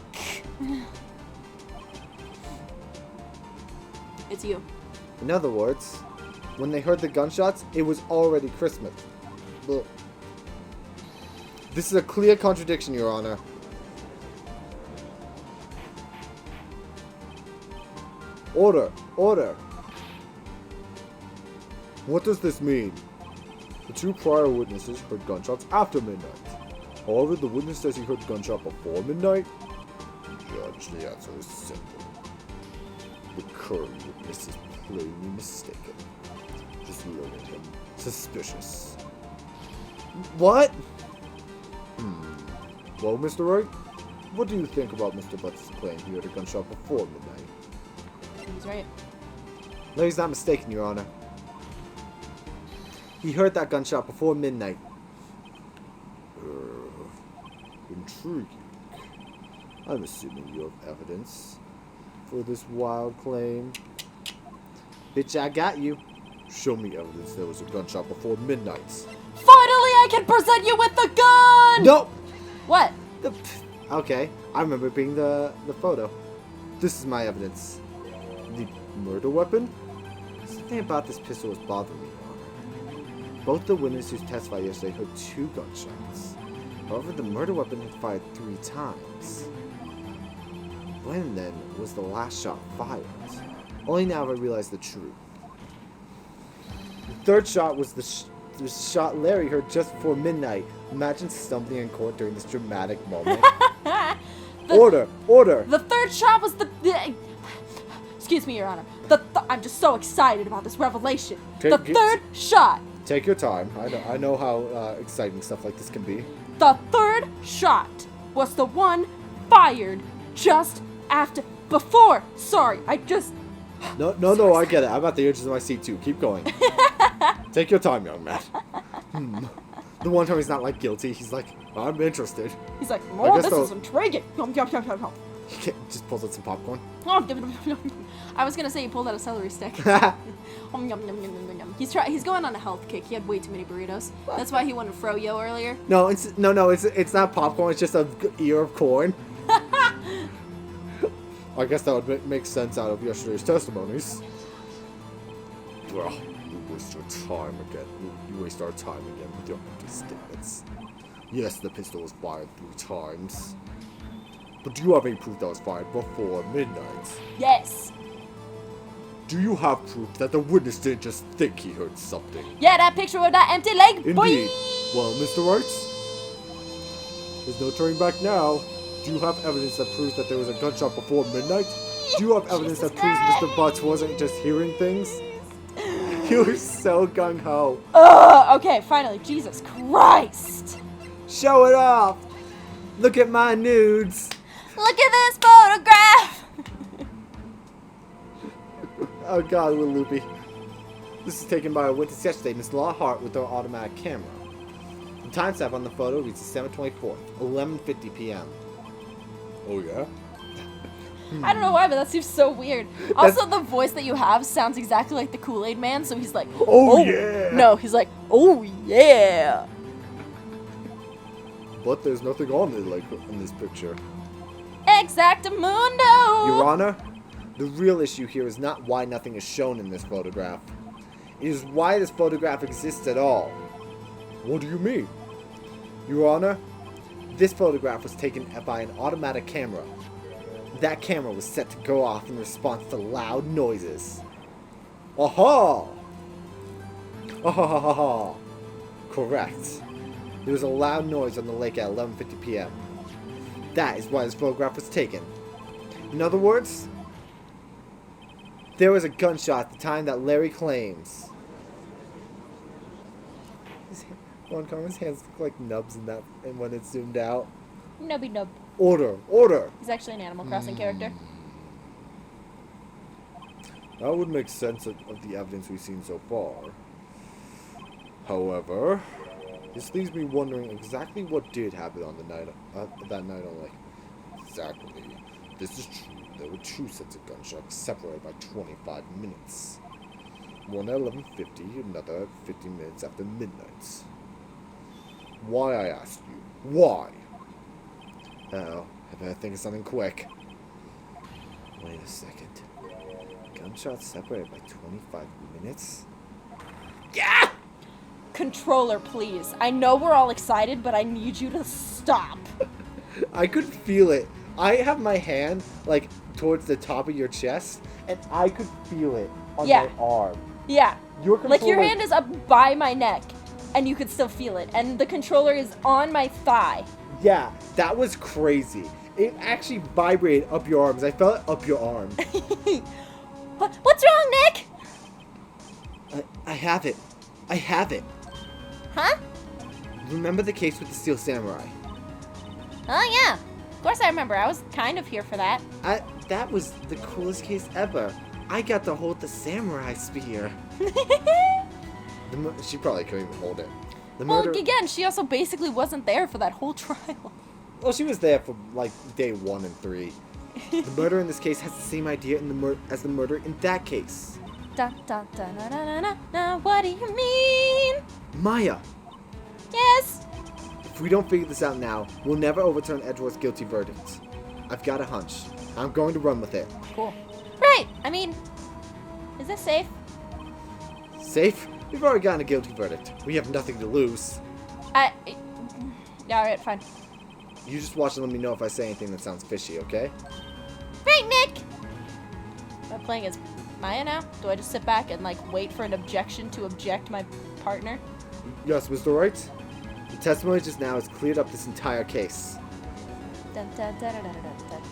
It's you. In other words, when they heard the gunshots, it was already Christmas. Look. This is a clear contradiction, Your Honor. Order! Order! What does this mean? The 2 prior witnesses heard gunshots after midnight. However, the witness says he heard gunshot before midnight. Judge, the answer is simple. The current witness is plainly mistaken. This loaded him suspicious. What? Well, Mr. Wright, what do you think about Mr. Butts' claim he heard a gunshot before midnight? He's right. No, he's not mistaken, Your Honor. He heard that gunshot before midnight. Intriguing. I'm assuming you have evidence for this wild claim. Bitch, I got you. Show me evidence there was a gunshot before midnight. Finally, I can present you with the gun! No! What? Okay, I remember being the photo. This is my evidence. The murder weapon? Something about this pistol was bothering me, Your Honor. Both the witnesses who testified yesterday heard 2 gunshots. However, the murder weapon had fired 3 times. When then was the last shot fired? Only now have I realized the truth. The 3rd shot was the shot Larry heard just before midnight. Imagine stumbling in court during this dramatic moment. Order! Order! The 3rd shot was the excuse me, Your Honor. I'm just so excited about this revelation. The 3rd shot. Take your time. I know how exciting stuff like this can be. The 3rd shot was the one fired just before. Sorry, I just... No, I get it. I'm at the edges of my seat too. Keep going. Take your time, young man. The one time he's not like guilty, he's like, I'm interested. He's like, oh, this is intriguing. He just pulls out some popcorn. I was gonna say he pulled out a celery stick. He's going on a health kick. He had way too many burritos. That's why he wanted froyo earlier. No, it's not popcorn. It's just a ear of corn. I guess that would make sense out of yesterday's testimonies. Well, you waste your time again. You waste our time again with your empty statements. Yes, the pistol was fired 3 times. But do you have any proof that was fired before midnight? Yes. Do you have proof that the witness didn't just think he heard something? Yeah, that picture of that empty leg. Indeed. Boy. Well, Mr. Wright, there's no turning back now. Do you have evidence that proves that there was a gunshot before midnight? Do you have evidence that proves Mr. Butts wasn't just hearing things? You were so gung-ho. Okay, finally. Jesus Christ. Show it off. Look at my nudes. Look at this photograph. Oh God, little loopy. This is taken by a witness yesterday, Miss Law Hart, with her automatic camera. The timestamp on the photo reads December 24th, 11:50 p.m. Oh yeah? I don't know why, but that seems so weird. Also, the voice that you have sounds exactly like the Kool-Aid Man, so he's like, oh yeah! No, he's like, oh yeah! But there's nothing on it like in this picture. Exactamundo! Your Honor, the real issue here is not why nothing is shown in this photograph. It is why this photograph exists at all. What do you mean? Your Honor, this photograph was taken by an automatic camera. That camera was set to go off in response to loud noises. Aha! Ah-ha-ha-ha-ha. Correct. There was a loud noise on the lake at 11:50 p.m. That is why this photograph was taken. In other words, there was a gunshot at the time that Larry claims. His hands look like nubs in that, and when it's zoomed out. Nubby nub. Order! Order! He's actually an Animal Crossing character. That would make sense of the evidence we've seen so far. However, this leaves me wondering exactly what did happen on the night that night on Lake. Exactly. This is true. There were 2 sets of gunshots separated by 25 minutes. One at 11:50, another at 50 minutes after midnight. Why, I ask you? Why? Oh, I better think of something quick. Wait a second. Gunshots separated by 25 minutes? Yeah! Controller, please. I know we're all excited, but I need you to stop. I could feel it. I have my hand, like, towards the top of your chest, and I could feel it on Yeah. my arm. Yeah. Your Like your controller- hand is up by my neck, and you could still feel it. And the controller is on my thigh. Yeah, that was crazy. It actually vibrated up your arms. I felt it up your arm. What's wrong, Nick? I have it. I have it. Huh? Remember the case with the Steel Samurai? Oh, yeah. Of course I remember. I was kind of here for that. That was the coolest case ever. I got to hold the samurai spear. She probably couldn't even hold it. Well, again, she also basically wasn't there for that whole trial. Well, she was there for like day 1 and 3. The murderer in this case has the same idea as the murderer in that case. Dun, dun, dun, dun, dun, dun, dun. What do you mean? Maya, Yes. if we don't figure this out now, we'll never overturn Edgeworth's guilty verdict. I've got a hunch. I'm going to run with it. Cool. Right. I mean, is this safe? Safe? We've already gotten a guilty verdict. We have nothing to lose. Yeah, alright, fine. You just watch and let me know if I say anything that sounds fishy, okay? Right, Nick! Am I playing as Maya now? Do I just sit back and, like, wait for an objection to object my partner? Yes, Mr. Wright? The testimony just now has cleared up this entire case. Dun, dun, dun, dun, dun, dun, dun,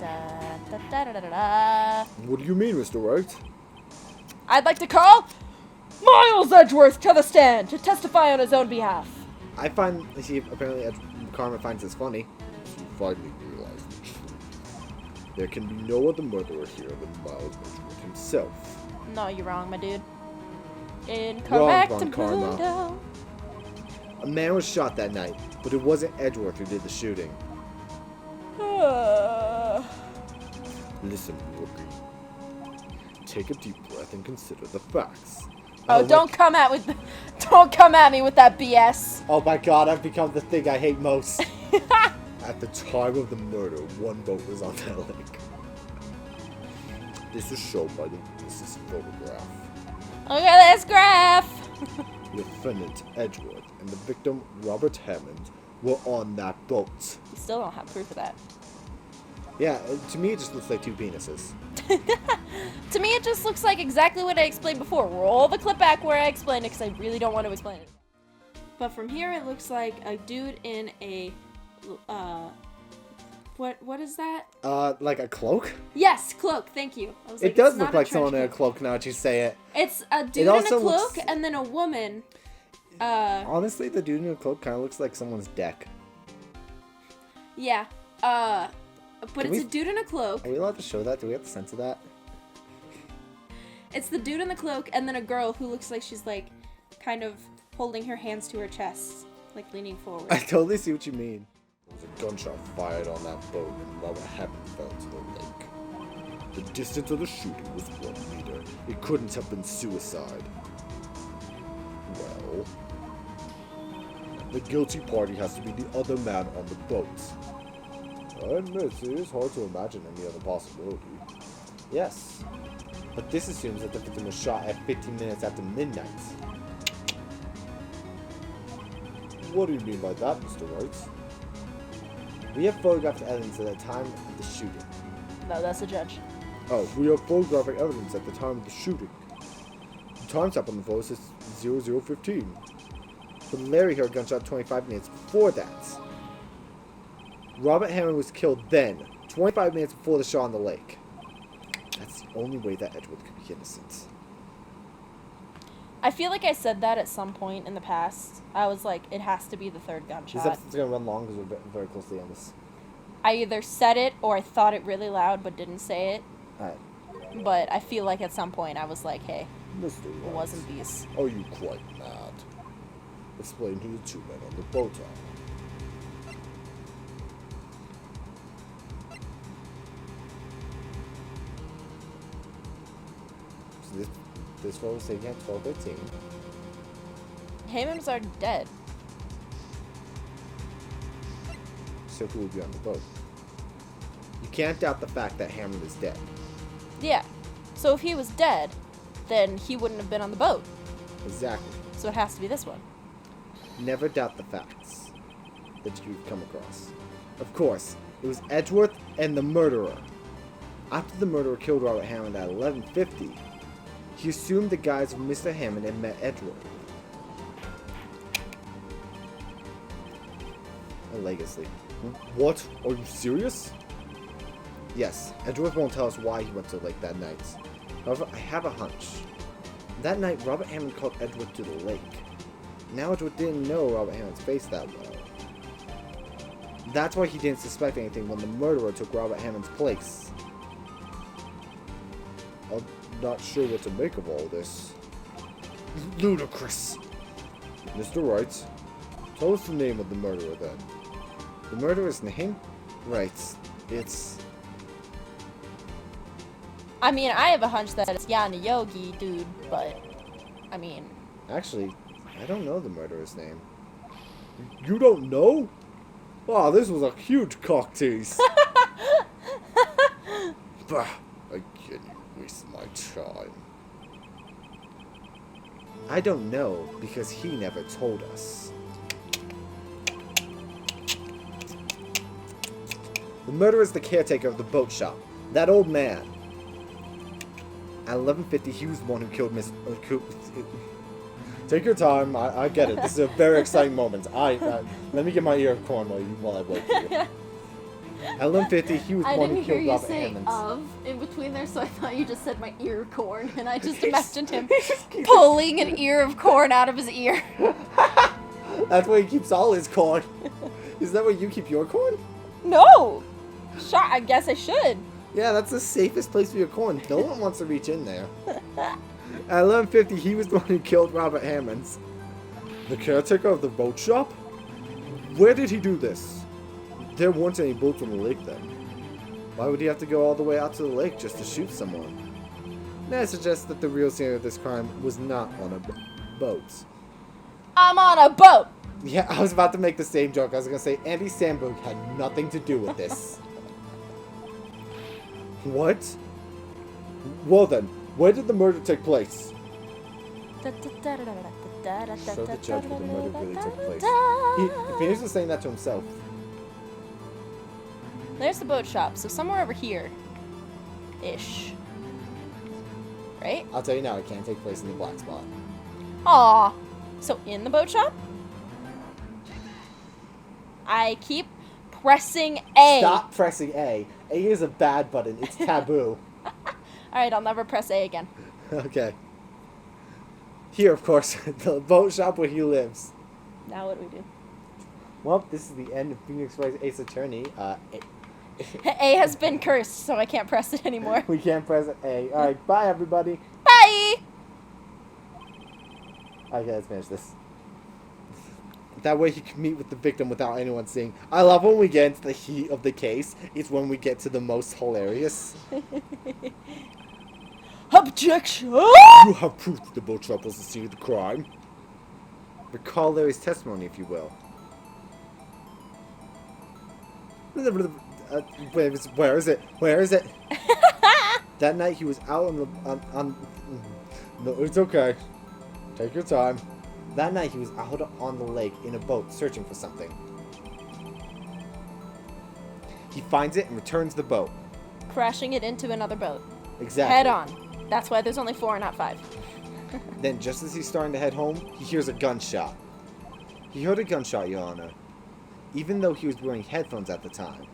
dun, dun, dun, dun, dun. What do you mean, Mr. Wright? I'd like to call Miles Edgeworth to the stand to testify on his own behalf. I find, apparently Karma finds this funny. You finally realize the truth. There can be no other murderer here than Miles Edgeworth himself. No, you're wrong, my dude. Wrong, Incorrect Von Karma. mundo. A man was shot that night, but it wasn't Edgeworth who did the shooting. Listen, rookie. Take a deep breath and consider the facts. Don't come at me with that BS. Oh my god, I've become the thing I hate most. At the time of the murder, one boat was on that lake. This was shown by the witness's photograph. Look at this graph. The defendant, Edgeworth, and the victim, Robert Hammond, were on that boat. You still don't have proof of that. Yeah, to me it just looks like two penises. To me, it just looks like exactly what I explained before. Roll the clip back where I explained it, because I really don't want to explain it. But from here, it looks like a dude in a, what is that? Like a cloak? Yes, cloak. Thank you. I was like, It does it's look not a like trench someone in a coat. cloak now that you say it. It's a dude It in a also cloak looks- and then a woman. Honestly, the dude in the cloak kind of looks like someone's deck. Yeah. But Can it's we- a dude in a cloak. Are we allowed to show that? Do we have to censor that? It's the dude in the cloak and then a girl who looks like she's like kind of holding her hands to her chest, like leaning forward. I totally see what you mean. There was a gunshot fired on that boat and Robert Hammond fell to the lake. The distance of the shooting was 1 meter. It couldn't have been suicide. Well, the guilty party has to be the other man on the boat. I admit, it is hard to imagine any other possibility. Yes, but this assumes that the victim was shot at 15 minutes after midnight. What do you mean by that, Mr. Wright? We have photographic evidence at the time of the shooting. No, that's the judge. Oh, we have photographic evidence at the time of the shooting. The time stamp on the photo says 0015. But Larry heard a gunshot 25 minutes before that. Robert Hammond was killed then, 25 minutes before the shot on the lake. That's the only way that Edgeworth could be innocent. I feel like I said that at some point in the past. I was like, it has to be the third This gunshot. episode's gonna run long because we're very close to the end of this. I either said it or I thought it really loud but didn't say it. Alright, But I feel like at some point I was like, hey, Mr. it Wright. wasn't these. Are you quite mad? Explain who the two men on the boat are. So this one was taken at 12:13. Hammond was already dead. So who would be on the boat? You can't doubt the fact that Hammond is dead. Yeah. So if he was dead, then he wouldn't have been on the boat. Exactly. So it has to be this one. Never doubt the facts that you've come across. Of course, it was Edgeworth and the murderer. After the murderer killed Robert Hammond at 11:50, he assumed the guise of Mr. Hammond and met Edward. A legacy. What? Are you serious? Yes, Edward won't tell us why he went to the lake that night. However, I have a hunch. That night, Robert Hammond called Edward to the lake. Now Edward didn't know Robert Hammond's face that well. That's why he didn't suspect anything when the murderer took Robert Hammond's place. I'm not sure what to make of all this. Ludicrous. Mr. Wright, tell us the name of the murderer then. The murderer's name? Right. It's... I mean, I have a hunch that it's Yana Yogi, dude, but, I mean... Actually, I don't know the murderer's name. You don't know? Wow, this was a huge cock tease. Bah, again, you waste my time. I don't know, because he never told us. The murderer is the caretaker of the boat shop. That old man. At 11:50, he was the one who killed Miss... Take your time. I get it. This is a very exciting moment. Let me get my ear of corn while I wait for you. At 11:50, he was the one who killed Robert Hammond. in between there, so I thought you just said my ear of corn, and I just imagined him pulling an ear of corn out of his ear. That's where he keeps all his corn. Is that where you keep your corn? No! I guess I should. Yeah, that's the safest place for your corn. No one wants to reach in there. At 11:50, he was the one who killed Robert Hammond. The caretaker of the boat shop? Where did he do this? There weren't any boats on the lake then. Why would he have to go all the way out to the lake just to shoot someone? May I suggest that the real scene of this crime was not on a boat? I'm on a boat! Yeah, I was about to make the same joke. I was going to say Andy Samberg had nothing to do with this. What? Well then, where did the murder take place? Show the judge where the murder really took place. He finished with saying that to himself. There's the boat shop, so somewhere over here. Ish. Right? I'll tell you now, it can't take place in the black spot. Aw. So in the boat shop? I keep pressing A. Stop pressing A. A is a bad button. It's taboo. Alright, I'll never press A again. Okay. Here, of course, the boat shop where he lives. Now what do we do? Well, this is the end of Phoenix Wright's Ace Attorney. A has been cursed, so I can't press it anymore. We can't press A. Alright, bye everybody. Bye! Okay, let's finish this. That way he can meet with the victim without anyone seeing. I love when we get into the heat of the case. It's when we get to the most hilarious. Objection! You have proof that the boat shop was the scene of the crime. Recall Larry's testimony, if you will. Where is it? Where is it? That night he was out on No, it's okay. Take your time. That night he was out on the lake in a boat searching for something. He finds it and returns the boat. Crashing it into another boat. Exactly. Head on. That's why there's only 4, not 5. Then, just as he's starting to head home, he hears a gunshot. He heard a gunshot, Your Honor, even though he was wearing headphones at the time.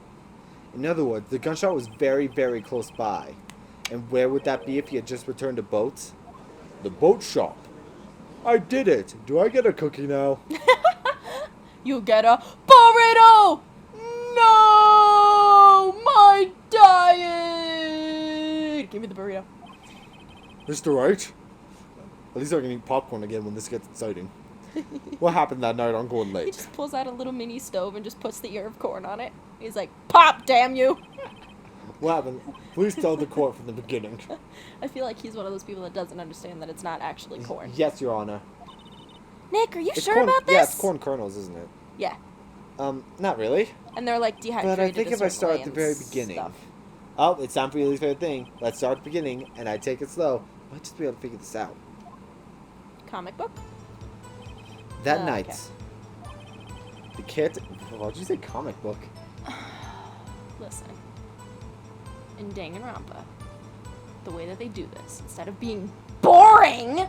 In other words, the gunshot was very, very close by. And where would that be if he had just returned a boat? The boat shop. I did it. Do I get a cookie now? You get a burrito! No! My diet! Give me the burrito. Mr. Wright? At least I can eat popcorn again when this gets exciting. What happened that night on Going He Late? just pulls out a little mini stove and just puts the ear of corn on it. He's like, pop, damn you! What happened? Please tell the court from the beginning. I feel like he's one of those people that doesn't understand that it's not actually corn. Yes, Your Honor. Nick, are you It's sure corn, about this? Yeah, it's corn kernels, isn't it? Yeah. Not really. And they're like dehydrated. But I think a if I certain start way at the and very beginning. stuff. Oh, it's time for your least favorite thing. Let's start at the beginning, and I take it slow. I might just be able to figure this out. Comic book? That Oh, night, okay. the kid. Why'd you say comic book? Listen. in Danganronpa. The way that they do this, instead of being boring,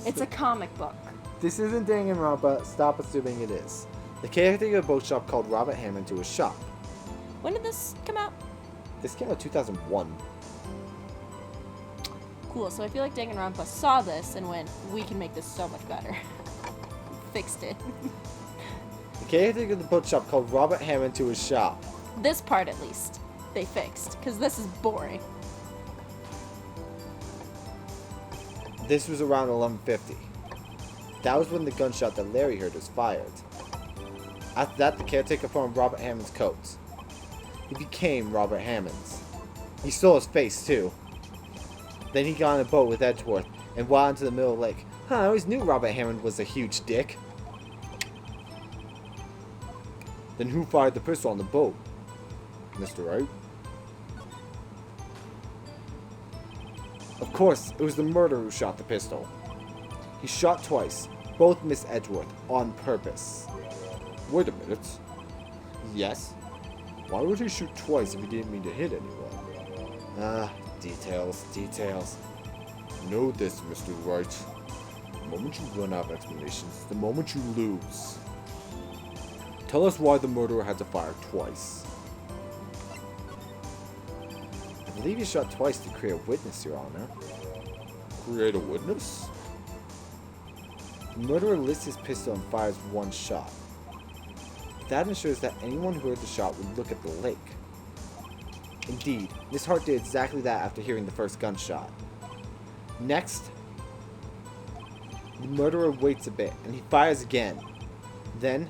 it's a comic book. This isn't Danganronpa. Stop assuming it is. The caretaker of a boat shop called Robert Hammond to his shop. When did this come out? This came out in 2001. Cool, so I feel like Danganronpa saw this and went, we can make this so much better. Fixed it. The caretaker of the boat shop called Robert Hammond to his shop. This part, at least, they fixed, because this is boring. This was around 11:50. That was when the gunshot that Larry heard was fired. After that, the caretaker put on Robert Hammond's coat. He became Robert Hammond's. He stole his face, too. Then he got on a boat with Edgeworth and went into the middle of the lake. I always knew Robert Hammond was a huge dick. Then who fired the pistol on the boat? Mr. Wright? Of course, it was the murderer who shot the pistol. He shot twice. Both missed Edgeworth on purpose. Wait a minute. Yes? Why would he shoot twice if he didn't mean to hit anyone? Details. Know this, Mr. Wright. The moment you run out of explanations is the moment you lose. Tell us why the murderer had to fire twice. I believe he shot twice to create a witness, Your Honor. Create a witness? The murderer lifts his pistol and fires one shot. That ensures that anyone who heard the shot would look at the lake. Indeed, Miss Hart did exactly that after hearing the first gunshot. Next, the murderer waits a bit, and he fires again. Then,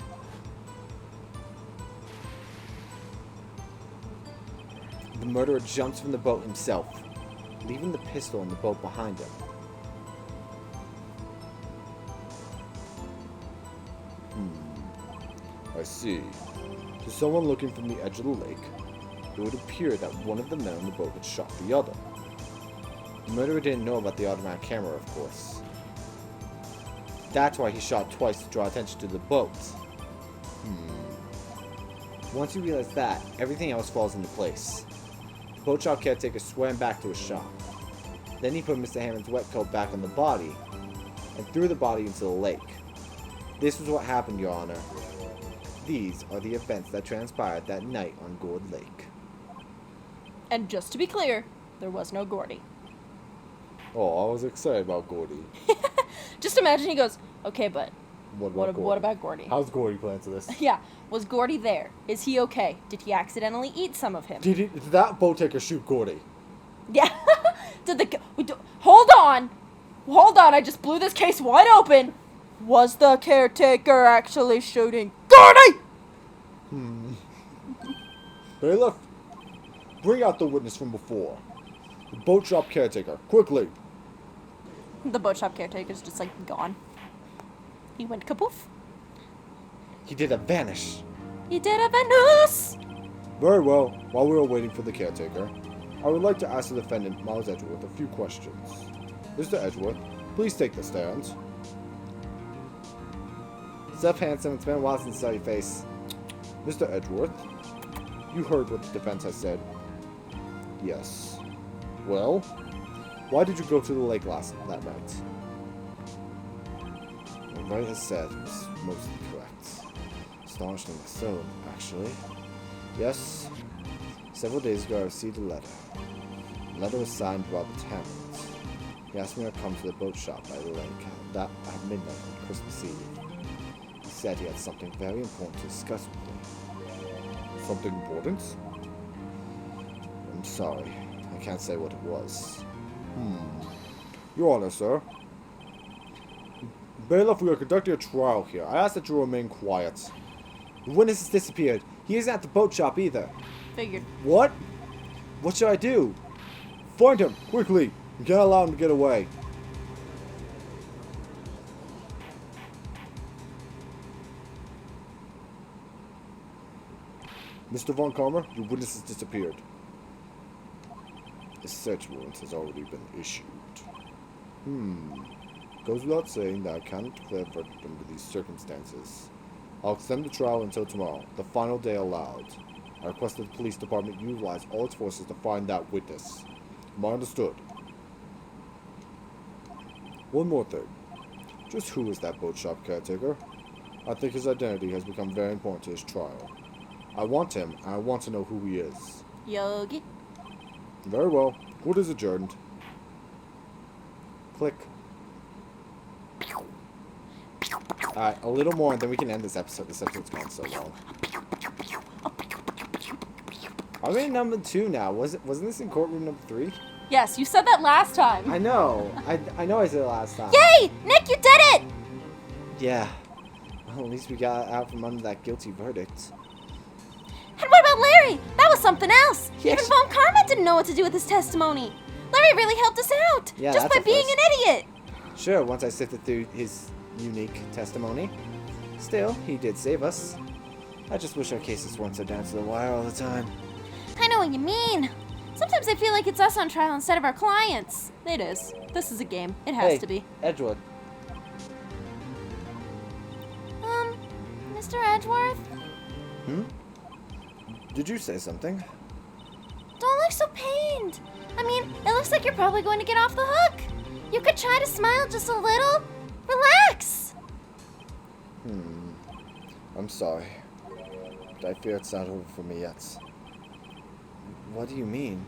the murderer jumps from the boat himself, leaving the pistol in the boat behind him. I see. To someone looking from the edge of the lake, it would appear that one of the men on the boat had shot the other. The murderer didn't know about the automatic camera, of course. That's why he shot twice to draw attention to the boat. Once you realize that, everything else falls into place. The boat shop caretaker swam back to his shop. Then he put Mr. Hammond's wet coat back on the body, and threw the body into the lake. This was what happened, Your Honor. These are the events that transpired that night on Gourd Lake. And just to be clear, there was no Gordy. Oh, I was excited about Gordy. Just imagine he goes, okay, but What about Gordy? How's Gordy playing to this? Yeah, was Gordy there? Is he okay? Did he accidentally eat some of him? Did that boat taker shoot Gordy? Yeah. Hold on, I just blew this case wide open. Was the caretaker actually shooting Gordy? Bailiff, bring out the witness from before. The boat shop caretaker, quickly. The boat shop caretaker's just like gone. He went kapoof. He did a vanish. He did a Venus. Very well. While we are waiting for the caretaker, I would like to ask the defendant, Miles Edgeworth, a few questions. Mr. Edgeworth, please take the stand. What's up, handsome? It's been a while since I saw your face. Mr. Edgeworth, you heard what the defense has said. Yes. Well, why did you go to the lake that night? What Wright has said is mostly correct. Astonishingly so, actually. Yes. Several days ago I received a letter. The letter was signed Robert Hammond. He asked me to come to the boat shop by the lake at midnight on Christmas Eve. He said he had something very important to discuss with me. Something important? I'm sorry. I can't say what it was. Your Honor, sir. Bailiff, we are conducting a trial here. I ask that you remain quiet. The witness has disappeared. He isn't at the boat shop either. Figured. What? What should I do? Find him, quickly. You can't allow him to get away. Mr. Von Karmer, your witness has disappeared. A search warrant has already been issued. Goes without saying that I cannot declare a verdict under these circumstances. I'll extend the trial until tomorrow, the final day allowed. I request that the police department utilize all its forces to find that witness. Am I understood? One more thing. Just who is that boat shop caretaker? I think his identity has become very important to his trial. I want him, and I want to know who he is. Yogi. Very well. Court is adjourned. Click. Alright, a little more, and then we can end this episode. This episode's gone so long. Are we in number 2 now? Wasn't this in courtroom number 3? Yes, you said that last time. I know. I know I said it last time. Yay! Nick, you did it! Yeah. Well, at least we got out from under that guilty verdict. And what about Larry? That was something else. Yes. Even Von Karma didn't know what to do with his testimony. Larry really helped us out. Yeah, just that's by a being first. an idiot. Sure, once I sifted through his unique testimony. Still, he did save us. I just wish our cases weren't so down to the wire all the time. I know what you mean. Sometimes I feel like it's us on trial instead of our clients. It is. This is a game. It has to be. Edgewood. Mr. Edgeworth? Hmm? Did you say something? Don't look so pained. I mean, it looks like you're probably going to get off the hook. You could try to smile just a little. Relax. I'm sorry. But I fear it's not over for me yet. What do you mean?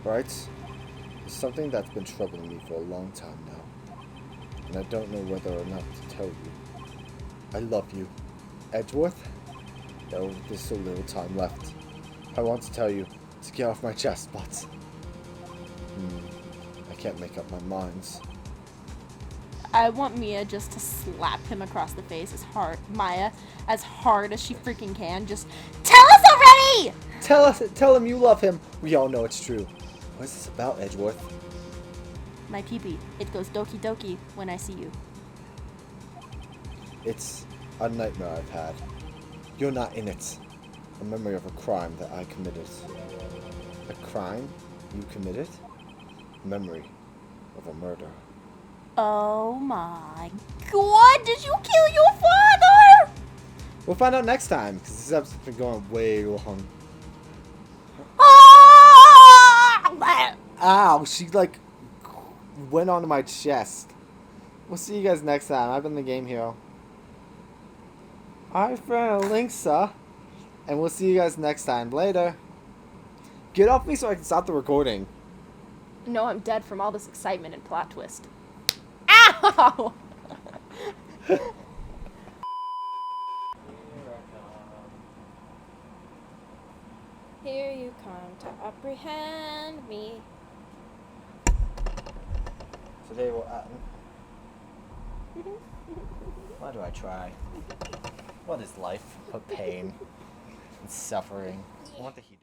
Right? It's something that's been troubling me for a long time now. And I don't know whether or not to tell you. I love you, Edgeworth. Though there's so little time left. I want to tell you to get off my chest, but... I can't make up my mind. I want Mia just to slap him across the face as hard, as hard as she freaking can. Just tell us already! Tell him you love him. We all know it's true. What is this about, Edgeworth? My pee-pee. It goes doki doki when I see you. It's a nightmare I've had. You're not in it. A memory of a crime that I committed. A crime you committed? Memory of a murder. Oh my god, did you kill your father? We'll find out next time, because this episode's been going way long. Ah! Ow, she like went onto my chest. We'll see you guys next time. I've been the Game Hero. Alright, friend, Linksa. And we'll see you guys next time. Later. Get off me so I can stop the recording. No, I'm dead from all this excitement and plot twist. Ow! Here you come to apprehend me. Today we'll why do I try? What is life but pain and suffering? I want the heat.